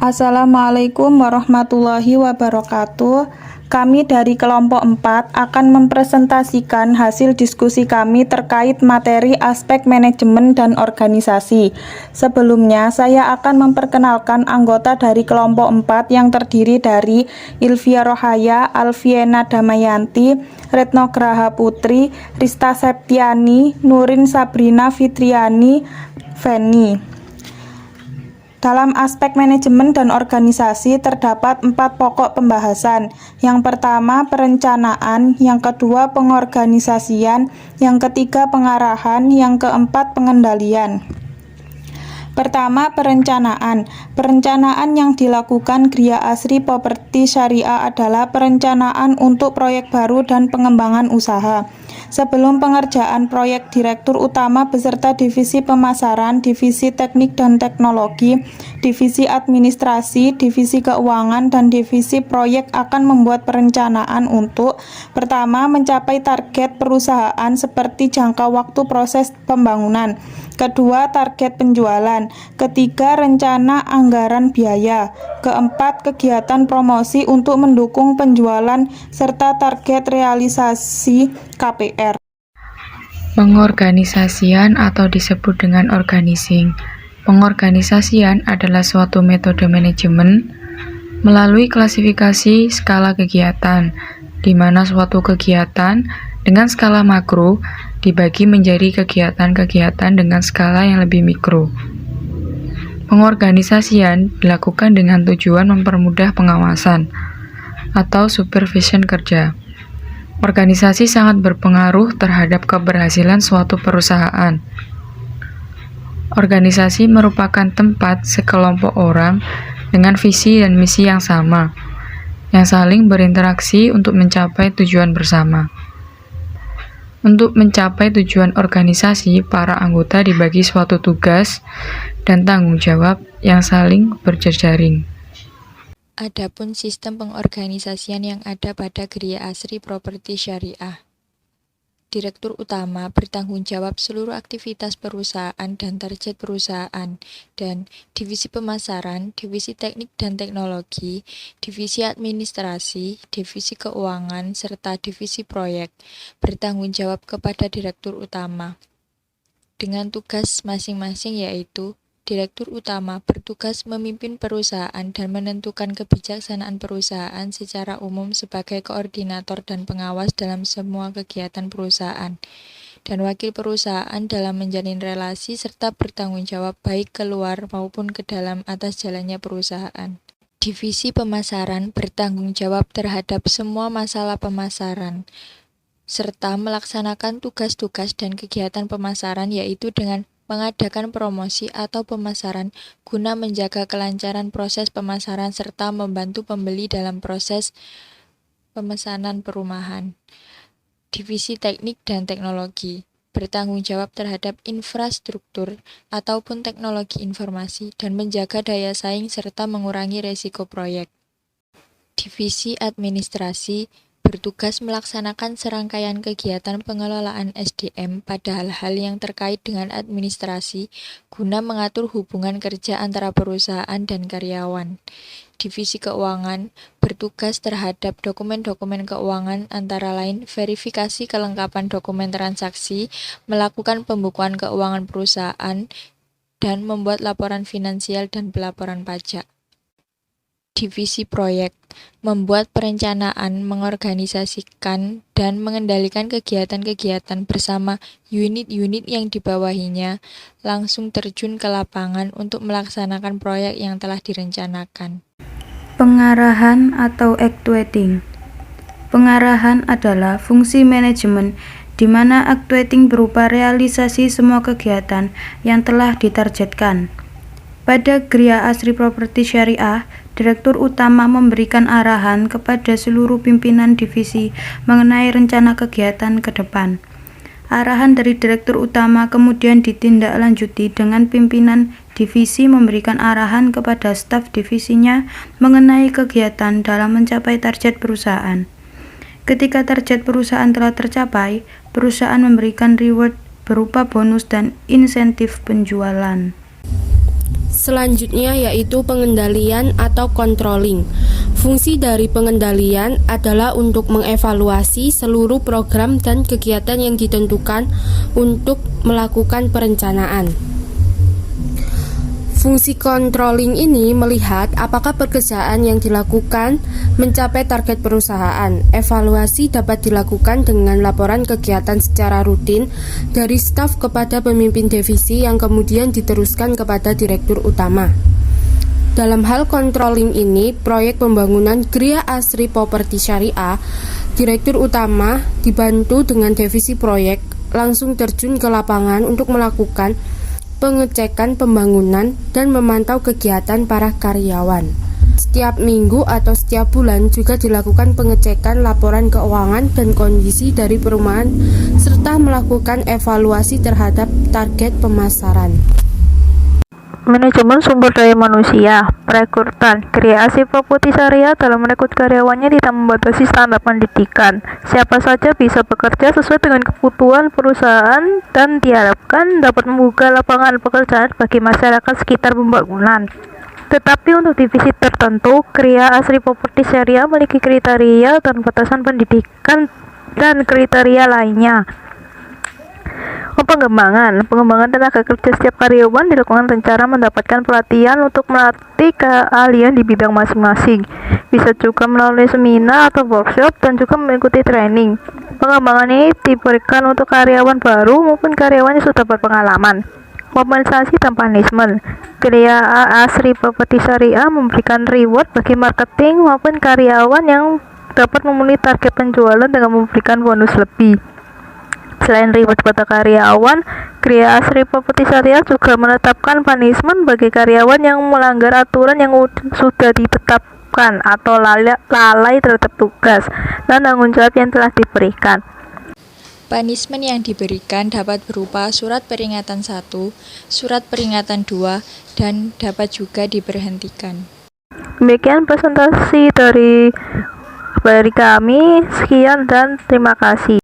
Assalamualaikum warahmatullahi wabarakatuh. Kami dari kelompok 4 akan mempresentasikan hasil diskusi kami terkait materi aspek manajemen dan organisasi. Sebelumnya, saya akan memperkenalkan anggota dari kelompok 4 yang terdiri dari Ilvia Rohaya, Alfiena Damayanti, Retno Graha Putri, Rista Septiani, Nurin Sabrina Fitriani, Feni. Dalam aspek manajemen dan organisasi terdapat 4 pokok pembahasan. Yang pertama, perencanaan, yang kedua, pengorganisasian, yang ketiga, pengarahan, yang keempat, pengendalian. Pertama, perencanaan. Perencanaan yang dilakukan Gria Asri Properti Syariah adalah perencanaan untuk proyek baru dan pengembangan usaha. Sebelum pengerjaan proyek, Direktur Utama beserta Divisi Pemasaran, Divisi Teknik dan Teknologi, Divisi Administrasi, Divisi Keuangan, dan Divisi Proyek akan membuat perencanaan untuk pertama, mencapai target perusahaan seperti jangka waktu proses pembangunan, kedua, target penjualan, ketiga, rencana anggaran biaya, keempat, kegiatan promosi untuk mendukung penjualan, serta target realisasi KPR. Pengorganisasian atau disebut dengan organizing. Pengorganisasian adalah suatu metode manajemen melalui klasifikasi skala kegiatan, di mana suatu kegiatan dengan skala makro dibagi menjadi kegiatan-kegiatan dengan skala yang lebih mikro. Pengorganisasian dilakukan dengan tujuan mempermudah pengawasan atau supervision kerja. Organisasi sangat berpengaruh terhadap keberhasilan suatu perusahaan. Organisasi merupakan tempat sekelompok orang dengan visi dan misi yang sama, yang saling berinteraksi untuk mencapai tujuan bersama. Untuk mencapai tujuan organisasi, para anggota dibagi suatu tugas dan tanggung jawab yang saling berjejaring. Adapun sistem pengorganisasian yang ada pada Gria Asri Properti Syariah. Direktur Utama bertanggung jawab seluruh aktivitas perusahaan dan target perusahaan, dan Divisi Pemasaran, Divisi Teknik dan Teknologi, Divisi Administrasi, Divisi Keuangan, serta Divisi Proyek bertanggung jawab kepada Direktur Utama. Dengan tugas masing-masing yaitu Direktur Utama bertugas memimpin perusahaan dan menentukan kebijaksanaan perusahaan secara umum sebagai koordinator dan pengawas dalam semua kegiatan perusahaan, dan wakil perusahaan dalam menjalin relasi serta bertanggung jawab baik keluar maupun ke dalam atas jalannya perusahaan. Divisi Pemasaran bertanggung jawab terhadap semua masalah pemasaran, serta melaksanakan tugas-tugas dan kegiatan pemasaran yaitu dengan mengadakan promosi atau pemasaran guna menjaga kelancaran proses pemasaran serta membantu pembeli dalam proses pemesanan perumahan. Divisi Teknik dan Teknologi bertanggung jawab terhadap infrastruktur ataupun teknologi informasi dan menjaga daya saing serta mengurangi risiko proyek. Divisi Administrasi bertugas melaksanakan serangkaian kegiatan pengelolaan SDM pada hal-hal yang terkait dengan administrasi guna mengatur hubungan kerja antara perusahaan dan karyawan. Divisi Keuangan bertugas terhadap dokumen-dokumen keuangan antara lain verifikasi kelengkapan dokumen transaksi, melakukan pembukuan keuangan perusahaan, dan membuat laporan finansial dan pelaporan pajak. Divisi Proyek membuat perencanaan, mengorganisasikan, dan mengendalikan kegiatan-kegiatan bersama unit-unit yang dibawahinya, langsung terjun ke lapangan untuk melaksanakan proyek yang telah direncanakan. Pengarahan atau actuating. Pengarahan adalah fungsi manajemen di mana actuating berupa realisasi semua kegiatan yang telah ditargetkan. Pada Gria Asri Properti Syariah, Direktur Utama memberikan arahan kepada seluruh pimpinan divisi mengenai rencana kegiatan ke depan. Arahan dari Direktur Utama kemudian ditindaklanjuti dengan pimpinan divisi memberikan arahan kepada staf divisinya mengenai kegiatan dalam mencapai target perusahaan. Ketika target perusahaan telah tercapai, perusahaan memberikan reward berupa bonus dan insentif penjualan. Selanjutnya yaitu pengendalian atau controlling. Fungsi dari pengendalian adalah untuk mengevaluasi seluruh program dan kegiatan yang ditentukan untuk melakukan perencanaan. Fungsi controlling ini melihat apakah pekerjaan yang dilakukan mencapai target perusahaan. Evaluasi dapat dilakukan dengan laporan kegiatan secara rutin dari staf kepada pemimpin divisi yang kemudian diteruskan kepada direktur utama. Dalam hal controlling ini, proyek pembangunan Gria Asri Properti Syariah, direktur utama dibantu dengan divisi proyek langsung terjun ke lapangan untuk melakukan pengecekan pembangunan dan memantau kegiatan para karyawan. Setiap minggu atau setiap bulan juga dilakukan pengecekan laporan keuangan dan kondisi dari perumahan serta melakukan evaluasi terhadap target pemasaran. Manajemen sumber daya manusia, perekrutan, Gria Asri Properti Syariah dalam merekrut karyawannya tidak membatasi standar pendidikan. Siapa saja bisa bekerja sesuai dengan kebutuhan perusahaan dan diharapkan dapat membuka lapangan pekerjaan bagi masyarakat sekitar pembangunan. Tetapi untuk divisi tertentu, Gria Asri Properti Syariah memiliki kriteria dan batasan pendidikan dan kriteria lainnya. Pengembangan tenaga kerja setiap karyawan dilakukan dengan cara mendapatkan pelatihan untuk melatih keahlian di bidang masing-masing. Bisa juga melalui seminar atau workshop dan juga mengikuti training. Pengembangan ini diberikan untuk karyawan baru maupun karyawan yang sudah berpengalaman. Kompensasi dan punishment. Gria Asri Properti Syariah memberikan reward bagi marketing maupun karyawan yang dapat memenuhi target penjualan dengan memberikan bonus lebih. Selain reward pada karyawan, Gria Asri Properti Syariah juga menetapkan punishment bagi karyawan yang melanggar aturan yang sudah ditetapkan atau lalai terhadap tugas dan tanggung jawab yang telah diberikan. Punishment yang diberikan dapat berupa surat peringatan 1, surat peringatan 2, dan dapat juga diberhentikan. Demikian presentasi dari kami. Sekian dan terima kasih.